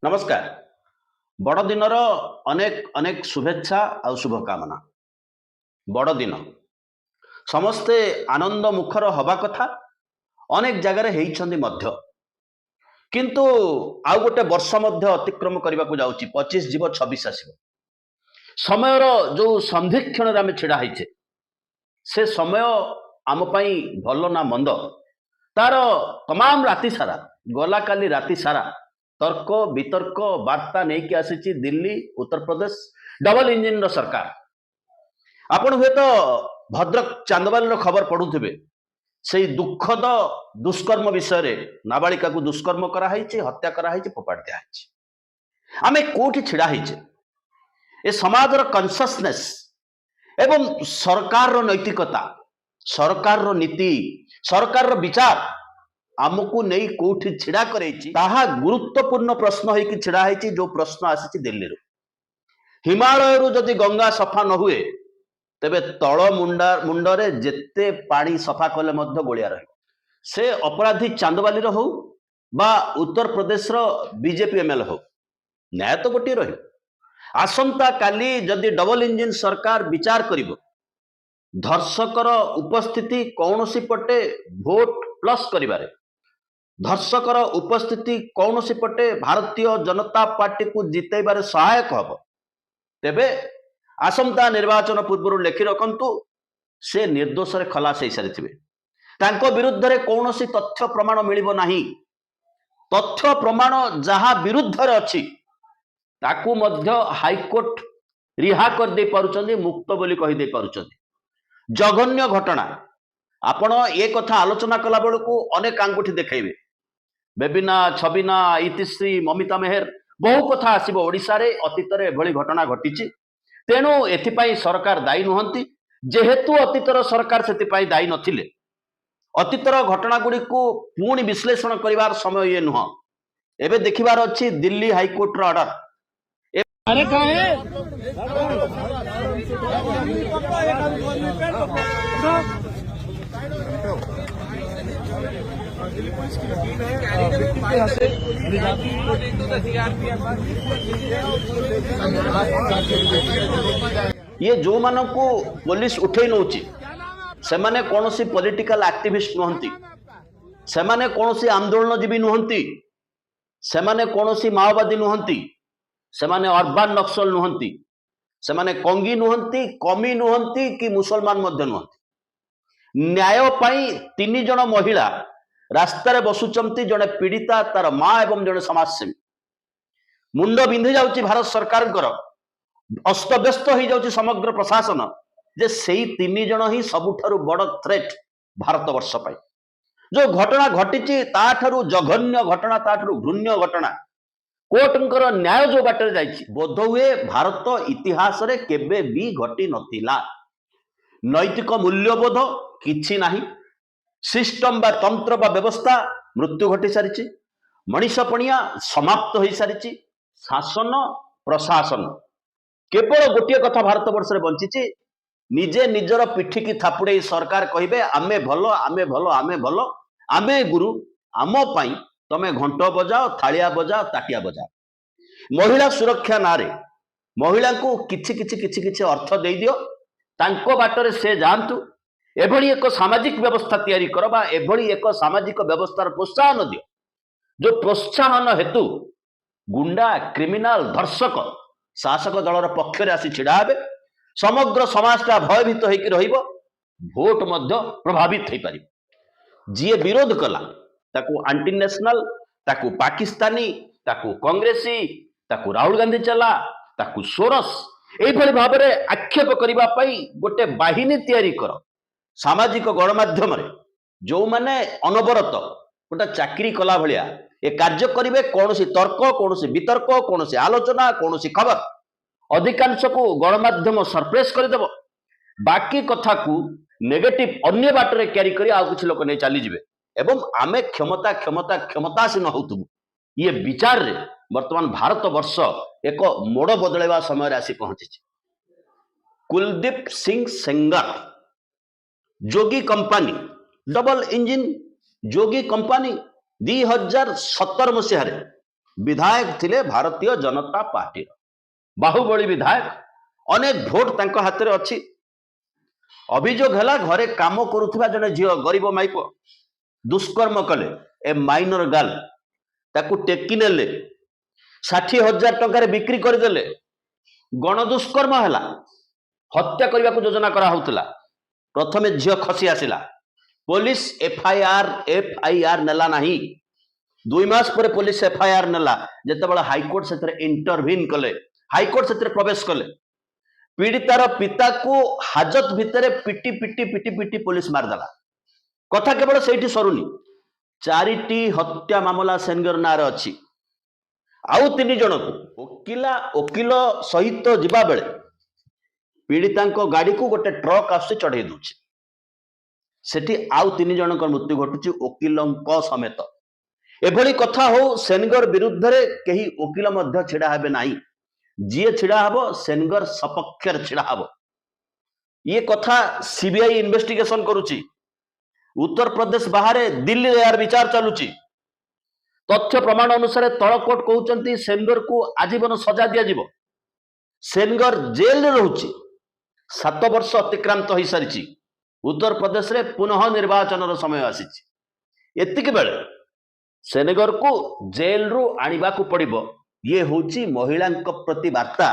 नमस्कार। बड़ दिन अनेक अनेक शुभेच्छा आ शुभकामना। बड़ दिन समस्ते आनंद मुखर हवा कथा अनेक जगार होती किंतु आउ गोटे वर्ष मध्य अतिक्रम करने को जाऊँगी 25 जीव 26 आसव समयर जो संधिक्षण आम छिड़ा होइछे से समय आम भल ना मंद तार तमाम राति सारा गला काली राति सारा तर्क वितर्क वार्ता नहीं कि आसी दिल्ली उत्तर प्रदेश डबल इंजिन सरकार। आपण हुए तो भद्रक चांदवाली खबर पढ़ुवे से दुखद दुष्कर्म विषय रे नाबालिका को दुष्कर्म कराई हत्या कराई फोपाड़ दिखाई आम कौटी छिड़ा ए समाज कनसियसनेस एवं सरकार नैतिकता सरकार नीति सरकार विचार आमको नहीं कौटी छिड़ा करे गुरुत्वपूर्ण प्रश्न होगी छिड़ा है जो प्रश्न आसी दिल्ली हिमालय जदि गंगा सफा न हुए तेबे तल मुंडरे जेते पानी सफा कले मध्य गोलिया रही से अपराधी चांदवाली हो बा उत्तर प्रदेश बीजेपी एमएलए हो न्याय तो गोटे रही आसंता काली जदि डबल इंजिन सरकार विचार करिवो धर्षकर उपस्थिति कौनसी पटे भोट प्लस करिबारे धर्षकर उपस्थिति कौनसी पटे भारतीय जनता पार्टी को जितेबारे सहायक हब तेबे आसंता निर्वाचन पूर्व लेखि रखंतु से निर्दोष रे खलास हो सारी तांको विरुद्ध रे कौनसी तथ्य प्रमाण मिलिबो नाही तथ्य प्रमाण जहा विरुद्ध रे अछि ताकू मध्य हाईकोर्ट रिहा कर दे पारुचंदी मुक्त बोली कहि दे पारुचंदी जघन्य घटना आपण ए कथा आलोचना कला बेलू अनेक आंगुठी देखेबे बेबिना छबिना इतिश्री ममिता मेहर बहु कथा आसीबो ओडिसा रे अतीत रे एभली घटना घटिछि तेणु एथिपाई सरकार दायी नुहंती जेहेतु अतीतर सरकार से दायी नथिले अतीतर घटना गुड़ी को पुणी विश्लेषण करिवार समय ये नुह एबे देखिबार अछि दिल्ली हाईकोर्ट रो ऑर्डर अरे ये जो मानक को पुलिस उठे नौची से माने कौनसी पॉलिटिकल एक्टिविस्ट नुहंती से माने कौनसी आंदोलनजीवी नुहंती से माने कौनसी माओवादी नुहंती से माने अर्बान नक्सल नुहंती से माने कंगी नुहंती कमी नुहंती कि मुसलमान मध्य नुहंती न्याय पाई 3 जन महिला रास्तार बसुचंती जड़े पीड़िता तार माँ एवं जड़े समाजसेवी मुंड बिंधि जाउची भारत सरकार अस्तव्यस्त हो जाउची समग्र प्रशासन जे सेई 3 जन ही सबुठारु बड़ थ्रेट भारत वर्ष पाई जो घटना घटी ताठारु जघन्य घटना ताठारु घृण्य घटना कोर्टंकर न्याय जो बाटर जाइछि बोध हुए भारत इतिहास रे केबे भी घटी नथिला नैतिक मूल्यबोध किछि नाही सिस्टम बा तंत्र बा व्यवस्था मृत्यु घटी सारी मनीषपणिया समाप्त हो सारी शासन प्रशासन केवल गोटे कथा भारत वर्ष बंची निजे निजर पिठी की थापुड़े सरकार कहे आमे भल आमे भल आमे भल आमे गुरु आम पाई तमे घंट बजाओ थालिया बजाओ ताटिया बजाओ महिला सुरक्षा नारे महिला को किछि किछि किछि किछि अर्थ दे दियो तांको बाटरे से जानतु एभली एक सामाजिक व्यवस्था तैयारी कर बा एभली एक सामाजिक व्यवस्थार प्रोत्साहन दियो जो प्रोत्साहन हेतु गुंडा क्रिमिनाल धर्षक शासक दलर पक्ष आसी छिड़ा हे समग्र समाजटा भयभीत होकर रहिबो भोट मध्य प्रभावित हो पार जी विरोध कला ताकू आंटी नेशनल ताकू पाकिस्तानी ताकू कांग्रेसी ताकू राहुल गांधी चला ताकू सोरस एभली भाव में आक्षेप करने गोटे बाहिनी तैयारी कर सामाजिक गणमाध्यम जो माने अनवरत गोटे चाकरी कला भलिया ए कार्य करेंगे कौन सी तर्क कौन सी वितर्क कौन सी आलोचना कौन सी खबर अधिकांश को गणमाध्यम सरप्रेस करदेव बाकी कथा को नेगेटिव अन्य बाटर क्यारी कर किसी लोक नहीं चली जाए एवं आमे क्षमता क्षमता क्षमतासीन होतु ये विचार रे वर्तमान भारत वर्ष एक मोड़ बदलवा समय आसी पहुंची। कुलदीप सिंह सेंगर जोगी कंपानी डबल इंजिन जोगी कंपानी 2017 मसीह विधायक थिले भारतीय जनता पार्टी बाहुबली विधायक अनेक भोट तांको हाथ में अच्छी। अभियोग है घरे काम करुवा जने झील गरीब माइप दुष्कर्म कले ए माइनर गाल ताकू टेकी नेले 60,000 टंकार बिक्री करदेले गण दुष्कर्म है हत्या करने को योजना करा प्रथमे झील खसी आसिला पुलिस एफआईआर नेला नहीं 2 मास पर पुलिस एफआईआर नेला जेतेबेले हाईकोर्ट से इंटरवीन कले हाईकोर्ट से प्रवेश कले पीड़ितार पिता को हाजत भितर पिटी पिटी पिटी पिटी पुलिस मारदेला कथा केवल से सरुनी 4टी हत्या मामला सेनगर नाँ अच्छी आउ 3 जन को वकिल सहित जिबा बेले पीड़िता गाड़ी को गोटे ट्रक आस चढ़ई दूची सेठी आउ 3 जन मृत्यु घटुची वकिल समेत एभली कथा हो सेनगर विरुद्ध रे कहीं वकिल मध्य छिड़ा हेबे नाही जी छिड़ा हबो सेनगर सपक्षर छिड़ा हबो ये कथा सीबीआई इन्वेस्टिगेशन करुची उत्तर प्रदेश बाहर दिल्ली यार विचार चलुची तथ्य प्रमाण अनुसार तलकोट कहउचंती सेनगर को आजीवन सजा दिया जिवो सेनगर जेल रे रहउची 7 वर्ष अतिक्रांत हो सारी उत्तर प्रदेश रे पुनः निर्वाचन समय आसी एतिक बेले सेनेगर को जेल रु आनिबा को पड़िबो ये होची महिला प्रति वार्ता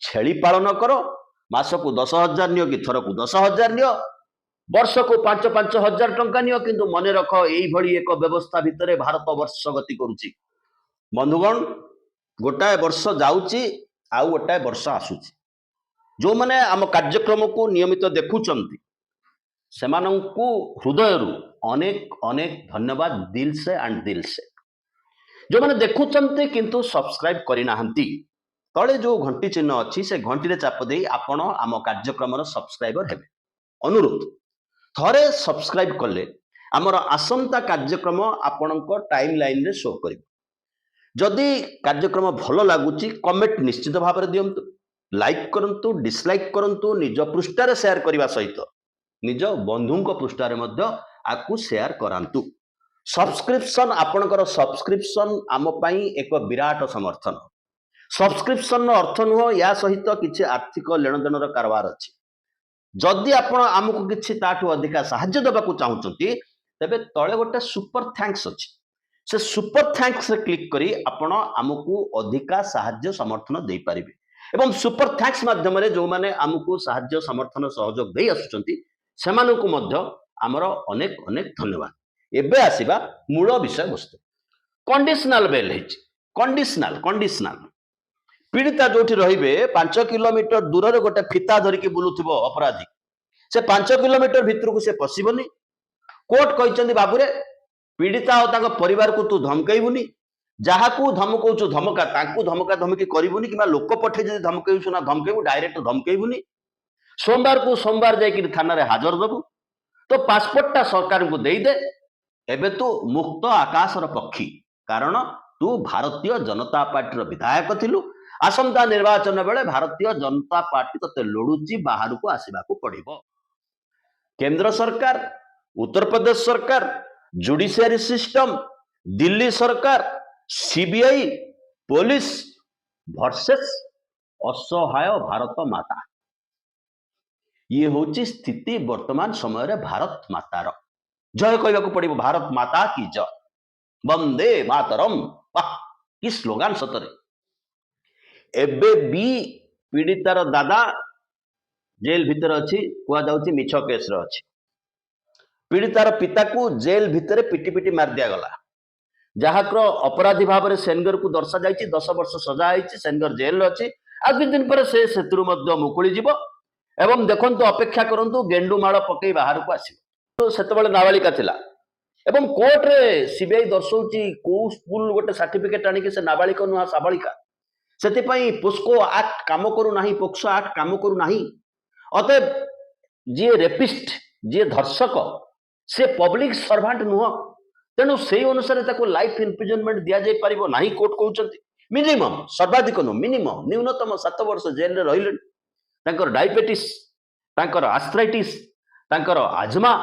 छेली पालन करो मास को 10,000 नियो कि थर को 10,000 नियो वर्ष को 5-5 हजार टंका नियो किंतु मने रख एई भली एक व्यवस्था भितरे भारत वर्ष गति करूची बंधुगण गोटाए वर्ष जाउची आउ गोटाए वर्ष आसुची जो माने आम कार्यक्रम को नियमित देखुचंती सेमानंकु हृदय अनेक अनेक धन्यवाद दिल से एंड दिल से जो मैंने देखुचंती किंतु सब्सक्राइब करिनाहंती तले जो घंटी चिन्ह अच्छी से घंटी रे चाप दे आपण आम कार्यक्रम सब्सक्राइबर हेबे अनुरोध थरे सब्सक्राइब कले आमर आसंता कार्यक्रम आपणक टाइम लाइन रे शो करिवो जदि कार्यक्रम भल लागुची कमेंट निश्चित भाव में दियंतु लाइक करंतु डिसलाइक करंतु निज पृष्ठारे शेयर करने सहित निज बंधुंक पृष्ठारे मध्य आकु शेयर करांतु सब्सक्रिप्शन आपणकर सब्सक्रिप्शन आम पई एक विराट समर्थन सब्सक्रिप्शन अर्थ नुह या सहित किछि आर्थिक लेनदेन कारबार अछि जदि आपण आमको किछि ताठू अधिका सहाय्य देबाकू चाहुचंती तबे तळे गोटे सुपर थैंक्स अछि से सुपर थैंक्स रे क्लिक करी आपण आमको अधिका सहाय्य समर्थन देई परिबे एवं सुपर थैंक्स माध्यम रे जो माने आमको सहाय्य समर्थन सहयोग देई आसुचंती सेमानकू मध्य आमर अनेक अनेक धन्यवाद एबे आसीबा मूल विषय वस्तु कंडीशनल बेल हेछि कंडीशनल पीड़िता जो रहिबे 5 किलोमीटर दूर रे गोटे फिता धरिकी बुलुथिबो अपराधी से 5 किलोमीटर भितर को से पसिबनी कोर्ट कहिचंदी बाबूरे पीड़िता और ताको परिवार को तू धमकैबुनी जहाकू धमकौछु धमका ताकू धमका धमकी करिबुनी किबा लोक पठे जदि धमकैछु ना धमकैबु डायरेक्ट धमकैबुनी सोमवार को सोमवार जाइकि थाना रे हाजर दबु तो पासपोर्टटा सरकार को देई दे एबे तू मुक्त आकाशर पक्षी कारण तू भारतीय जनता पार्टी विधायक थिलु आसंता निर्वाचन बेले भारतीय जनता पार्टी तते लड़ुची बाहर को आसवा को पड़िबो केंद्र सरकार उत्तर प्रदेश सरकार जुडिशियरी सिस्टम दिल्ली सरकार सीबीआई पुलिस वर्सेस असहाय भारत माता ये होची स्थिति वर्तमान समय रे भारत मातार जय कहवा को पड़िबो भारत माता की जय वंदे मातरम वाह कि स्लोगान सतरे एबे भी पीड़ितार दादा जेल भितर अच्छी कुआ जाउची मिछ केस रे अच्छी पीड़ितार पिता को जेल भितर पिटी पिटी मार दिया गला जहाकर अपराधी भाव में सेनगर को दर्शा जाइए 10 वर्ष सजा होती सेनगर जेल अच्छी आ 2 दिन पर से मुकुली जीव एवं देखो अपेक्षा करूँ गेंडुमाड़ पकई बाहर को आस नाबालिका थिला एवं कोर्ट रे सीबीआई दर्शाऊँ कौ स्कूल गोटे सर्टिफिकेट आनिक से नाबालिका नुआ साबालिका से पोस्को एक्ट काम करूना पोक्सो एक्ट काम करूना अतएव जी रेपिस्ट जी धर्षक से पब्लिक सर्भांट नुह तेणु से अनुसार लाइफ इम्प्रिजनमेंट दि जाई परिबो नाही कोर्ट कहउचंती मिनिमम सर्वाधिक नु मिनिमम न्यूनतम 7 वर्ष जेल रे रहिले तांकर डायबिटीज तांकर आर्थराइटिस तांकर आजमा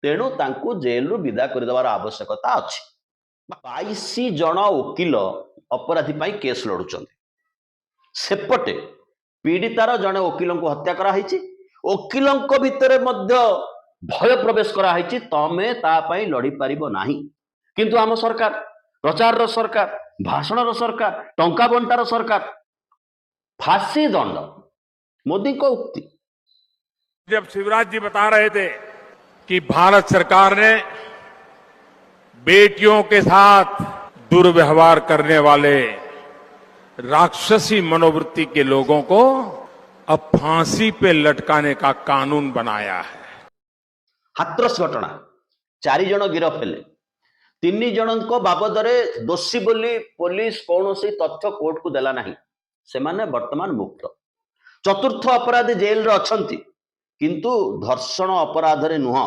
तेणु तांको जेल रु विदा कर देवार आवश्यकता अछि 22 जन वकील अपराधी पाई केस लड़ुचंती सेपटे पीड़ितार जने वकील को हत्या करा हैछि वकील भितर मध्य भय प्रवेश करा हैछि तमे ता पाई लड़ी पारिबो नाही किंतु आम सरकार प्रचार रो सरकार भाषण रो सरकार टंका बंटार सरकार फांसी दंड मोदी को उक्ति जब शिवराज जी बता रहे थे कि भारत सरकार ने बेटियों के साथ दुर्व्यवहार करने वाले राक्षसी मनोवृत्ति के लोगों को अब फांसी पे लटकाने का कानून बनाया है हाथरस घटना 4 जन गिरफ हेले 3 जन बाबद दोषी बोली पुलिस कौन तथ्य कोर्ट को देला नहीं से माने वर्तमान मुक्त चतुर्थ अपराधी जेल रे अछंती किंतु धर्षण अपराध रे नुह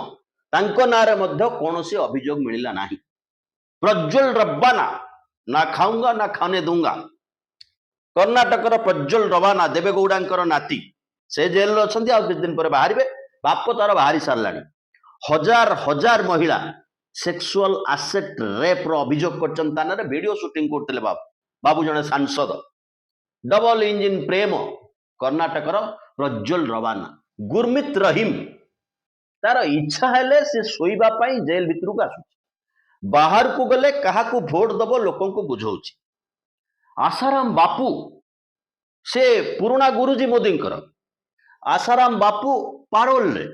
तांको नारे मध्य कौनसी अभियोग मिलिला नहीं प्रज्वल रब्बाना ना खाऊंगा ना खाने दूंगा कर्णाटक प्रज्वल रबाना देवेगौड़ा नाती से जेल रे अछंती आ किछ दिन पर बाहरिबे बाप तार बाहरी सारलानी हजार हजार महिला सेक्सुअल एसेट रेप रो अभियोग करचन तानारे वीडियो शूटिंग करतले बाबू जने सांसद डबल इंजिन प्रेम कर्णाटक प्रज्वल रबाना गुरमीत रहीम तार इच्छा हेले से सोईबा पाई जेल भितर को आसु बाहर को गले कहा को भोट दबो लोकों को बुझाउची आसाराम बापू से पुराना गुरुजी मोदींकर आसाराम बापू पारोल रे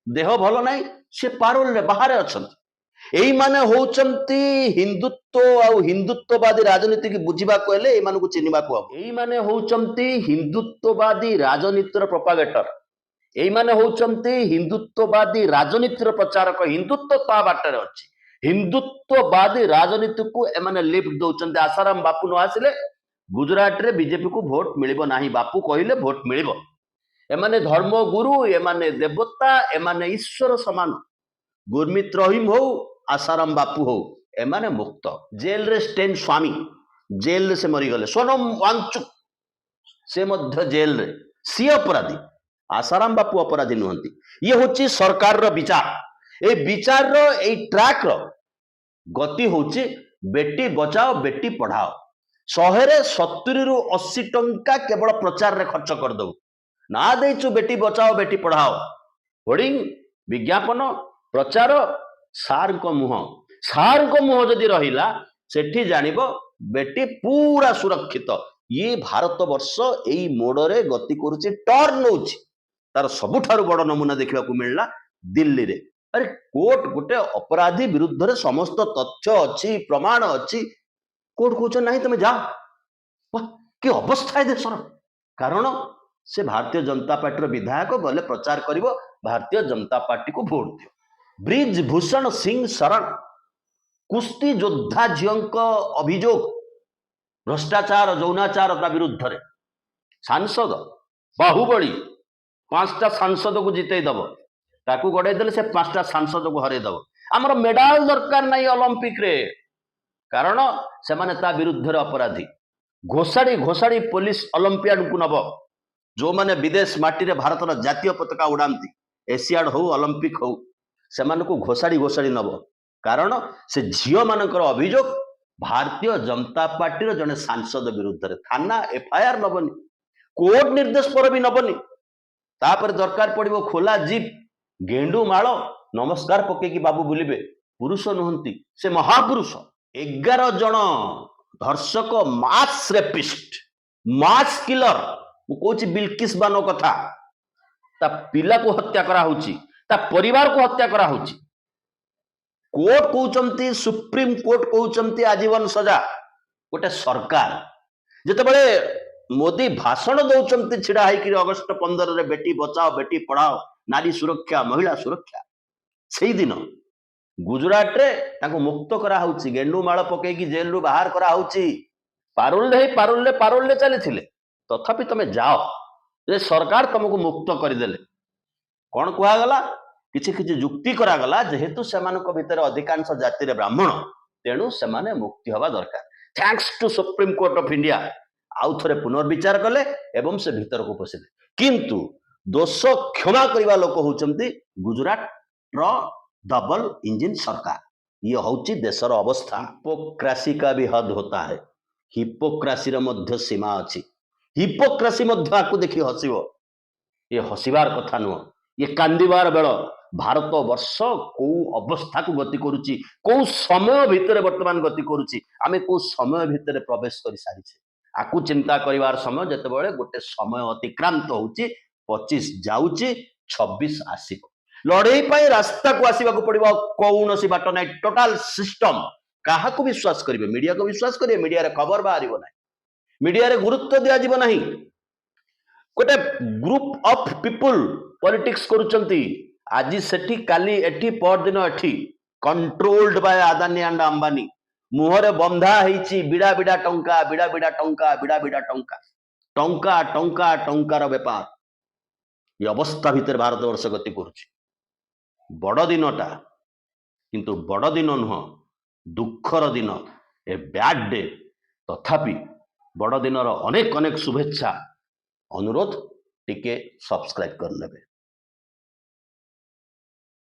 देह भल नहीं से पारोल रे बाहर अछंती एई माने होचंती हिंदुत्व आ हिंदुत्ववादी राजनीति की बुझिबा को हेले एई माने को चिनिबा को अब एई माने होचंती हिंदुत्ववादी राजनीतिर प्रोपागेटर एई माने होचंती हिंदुत्ववादी राजनीतिर प्रचारक हिंदुत्व ता बाटर अछि हिंदुत्ववादी राजनीति को एमाने लिफ्ट दउचंती आसाराम बापू न आसिले गुजरात रे बीजेपी को वोट मिलिबो नाही बापू कहिले वोट मिलिबो एमाने धर्मगुरु एमाने देवता एमाने ईश्वर समान गुरमीत रहीम हो आसाराम बापू हो एमाने मुक्त जेल रे स्टेन स्वामी जेल रे से मरी गले सोनम वांगचुक से मध्य जेल रे सी अपराधी आसाराम बापू अपराधी नुहंती ये होची सरकार रो विचार ए विचार रो ए ट्रैक रो गति होची बेटी बचाओ बेटी पढ़ाओ 170 रु 80 टंका केवल प्रचार रे खर्च कर दो ना देचु बेटी बचाओ बेटी पढ़ाओ होर्डिंग विज्ञापन प्रचार सार को मुह जदि रहिला सेठी जानिबो बेटी पूरा सुरक्षित ये भारत वर्ष एई मोड़रे गति करूची टर्न होची तार सबुठारु बड़ नमूना देखा मिलला दिल्ली रे अरे कोर्ट गोटे अपराधी विरुद्ध रे समस्त तथ्य अच्छी प्रमाण अच्छी कोर्ट कौच ना तुम जाओ कि अवस्था है देशर कारण से भारतीय जनता पार्टी विधायक गले प्रचार करिवो भारतीय जनता पार्टी को भोट दियो ब्रिज भूषण सिंह शरण कुस्ती योद्धा झीक अभियोग भ्रष्टाचार यौनाचार विरुद्ध रे सांसद बाहुबली 5टा सांसद को जिते दब ताकू गड़े देले से 5टा सांसद को हरे दब आमर मेडाल दरकार नहीं ओलंपिक रे कारण से माने ता विरुद्ध रे अपराधी घोषाड़ी घोषाड़ी पुलिस ओलंपियाड को नब जो माने विदेश माटी रे भारत रा जातीय पताका उड़ाती एशियाड हो ओलंपिक हो से माने को घोषाड़ी घोषाड़ी नब कारण से झियो मानकर अभियोग भारतीय जनता पार्टी रे जने सांसद विरुद्ध रे थाना एफआईआर नबनी कोर्ट निर्देश पर भी नबनी तापर दरकार पड़िबो खोला जीप गेंडू माଳ नमस्कार पकेकी बाबू बुलिबे पुरुष नुहंती से महापुरुष 11 जन धर्षक मास रेपिस्ट मास किलर मु कहूची बिल्किस बानो कथा ता पिला को हत्या करा होची ता परिवार को हत्या करा होची कोर्ट कहउचंती सुप्रीम कोर्ट कहउचंती आजीवन सजा गोटे सरकार जेतेबेले मोदी भाषण दौचंती छिड़ा है कि अगस्ट 15 रे बेटी बचाओ बेटी पढ़ाओ नारी सुरक्षा महिला सुरक्षा से दिन गुजरात रे ताको मुक्त करा होची गेंडू माळ पकेकी जेल रु बाहर करा होची पारुल चली थिले तथापि तमे जाओ जे सरकार तुमको मुक्त कर देले कौन कहा गला किछि किछि जुक्ति करा गला जेहेतु सेमानक भितर अधिकांश जाति रे ब्राह्मण तेणु सेमाने मुक्ति हवा दरकार thanks to supreme court of India आउ थे पुनर्विचार कले एवं से भीतर को पशिले किंतु दोष क्षमा करने लोक होचंती गुजरात रो डबल इंजिन सरकार। ये हूँ देशर अवस्था। हिपोक्रासी का भी हद होता है। हिपोक्रासी मध्य सीमा अच्छी। हिपोक्रासी मध्य आपको देखी हसिब ये हसिबार कथा नुह ये कांदिबार बेल भारत वर्ष को अवस्था को गति करुच्ची कौ समय भितर वर्तमान गति करुच्ची आमे कौ समय भितर प्रवेश कर सारी आकु चिंता करिवार समय जेतेबेले गोटे समय अतिक्रांत होउची 25 जाउची 26 आसीबो लड़ाई पाई रास्ता को आसीबा को पड़िबो कौन सी बाट नै टोटल सिस्टम काहा को विश्वास करिवे मीडिया को विश्वास करिवे मीडिया रे खबर बाहरिबो नै मीडिया रे गुरुत्व दिया जीवो नहीं गोटे ग्रुप ऑफ पीपल पॉलिटिक्स करूचंती आज सेठी काली एठी पर दिन एठी controlled by Adani and Ambani मुहरे बंधा ହେଇଛି बिड़ा बिड़ा टंका बिड़ा बिड़ा टंका बिड़ा बिड़ा टंका टंका टंका टंकार व्यापार ये अवस्था भितर भारत वर्ष गति करुच्ची बड़ दिनटा किंतु बड़ दिन नुह दुखर दिन ए बैड डे तथापि बड़ दिनर अनेक अनेक शुभेच्छा अनुरोध टिके सब्सक्राइब कर लेबे।